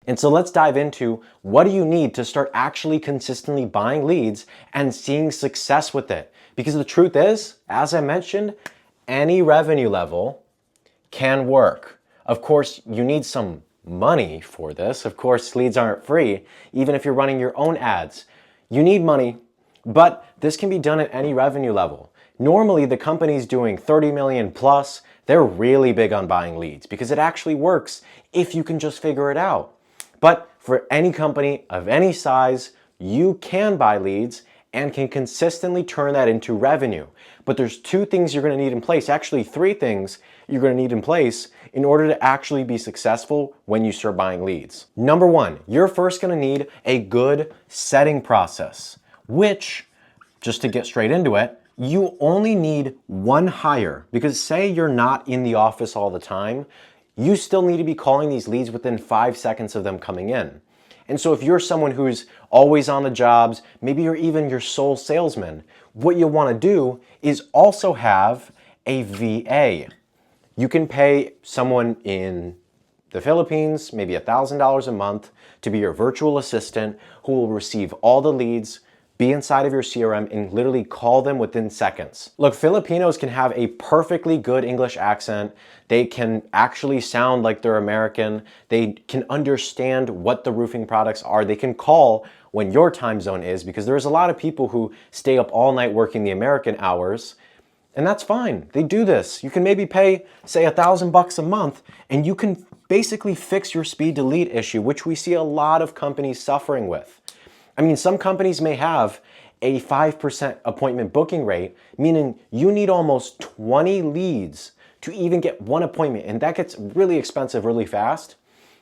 And so let's dive into what do you need to start actually consistently buying leads and seeing success with it. Because the truth is, as I mentioned, any revenue level can work. Of course, you need some money for this. Of course, leads aren't free, even if you're running your own ads. You need money, but this can be done at any revenue level. Normally, the companies doing 30 million plus, they're really big on buying leads because it actually works if you can just figure it out. But for any company of any size, you can buy leads and can consistently turn that into revenue. But there's two things you're going to need in place, actually three things you're going to need in place in order to actually be successful when you start buying leads. Number one, you're first going to need a good setting process, which, just to get straight into it, you only need one hire, because say you're not in the office all the time, you still need to be calling these leads within 5 seconds of them coming in. And so if you're someone who's always on the jobs, maybe you're even your sole salesman, what you want to do is also have a VA. You can pay someone in the Philippines, maybe $1,000 a month, to be your virtual assistant who will receive all the leads, be inside of your CRM, and literally call them within seconds. Look, Filipinos can have a perfectly good English accent. They can actually sound like they're American. They can understand what the roofing products are. They can call when your time zone is, because there's a lot of people who stay up all night working the American hours, and that's fine. They do this. You can maybe pay, say, $1,000 a month, and you can basically fix your speed to lead issue, which we see a lot of companies suffering with. I mean, some companies may have a 5% appointment booking rate, meaning you need almost 20 leads to even get one appointment, and that gets really expensive really fast.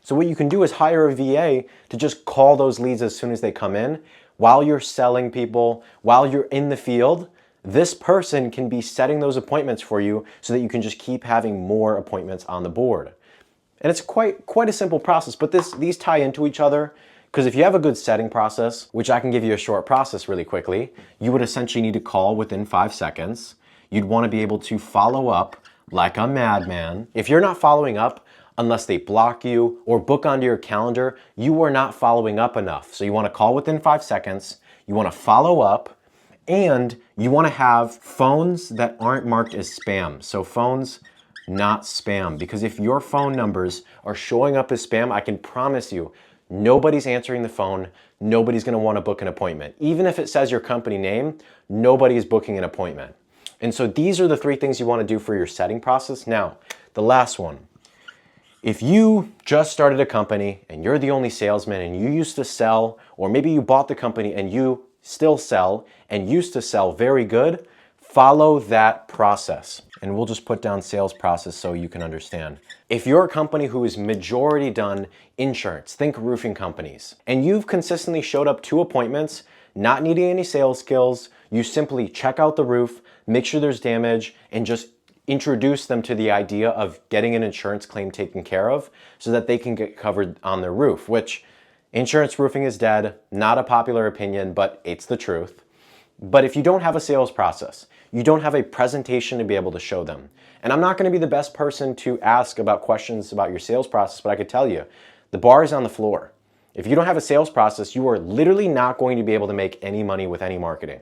So what you can do is hire a VA to just call those leads as soon as they come in. While you're selling people, while you're in the field, this person can be setting those appointments for you so that you can just keep having more appointments on the board. And it's quite a simple process, but these tie into each other. Because if you have a good setting process, which I can give you a short process really quickly, you would essentially need to call within 5 seconds. You'd want to be able to follow up like a madman. If you're not following up, unless they block you or book onto your calendar, you are not following up enough. So you want to call within 5 seconds, you want to follow up, and you want to have phones that aren't marked as spam. So phones not spam, because if your phone numbers are showing up as spam, I can promise you, nobody's answering the phone. Nobody's going to want to book an appointment. Even if it says your company name, nobody is booking an appointment. And so these are the three things you want to do for your setting process. Now, the last one. If you just started a company and you're the only salesman and you used to sell, or maybe you bought the company and you still sell and used to sell very good, follow that process. And we'll just put down sales process so you can understand. If you're a company who is majority done insurance, think roofing companies, and you've consistently showed up to appointments, not needing any sales skills, you simply check out the roof, make sure there's damage, and just introduce them to the idea of getting an insurance claim taken care of so that they can get covered on their roof, which insurance roofing is dead, not a popular opinion, but it's the truth. But if you don't have a sales process, you don't have a presentation to be able to show them. And I'm not going to be the best person to ask about questions about your sales process, but I could tell you, the bar is on the floor. If you don't have a sales process, you are literally not going to be able to make any money with any marketing.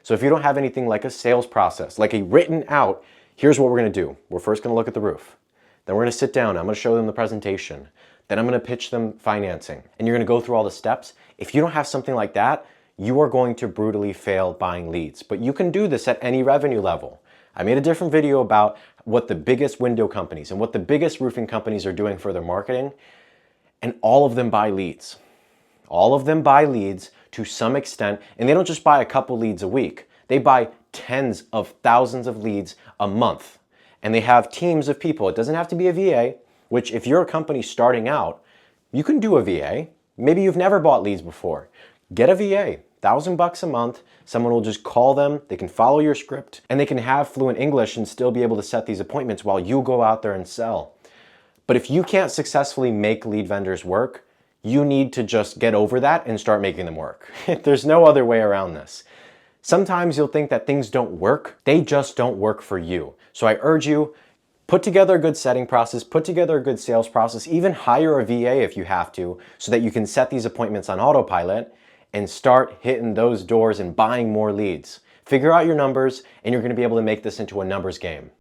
So if you don't have anything like a sales process, like a written out, here's what we're going to do. We're first going to look at the roof. Then we're going to sit down. I'm going to show them the presentation. Then I'm going to pitch them financing. And you're going to go through all the steps. If you don't have something like that, you are going to brutally fail buying leads. But you can do this at any revenue level. I made a different video about what the biggest window companies and what the biggest roofing companies are doing for their marketing, and all of them buy leads. All of them buy leads to some extent, and they don't just buy a couple leads a week. They buy tens of thousands of leads a month, and they have teams of people. It doesn't have to be a VA, which if you're a company starting out, you can do a VA. Maybe you've never bought leads before. Get a VA. $1,000 a month, someone will just call them, they can follow your script, and they can have fluent English and still be able to set these appointments while you go out there and sell. But if you can't successfully make lead vendors work, you need to just get over that and start making them work. There's no other way around this. Sometimes you'll think that things don't work, they just don't work for you. So I urge you, Put together a good setting process, put together a good sales process, even hire a VA if you have to, so that you can set these appointments on autopilot and start hitting those doors and buying more leads. Figure out your numbers, and you're going to be able to make this into a numbers game.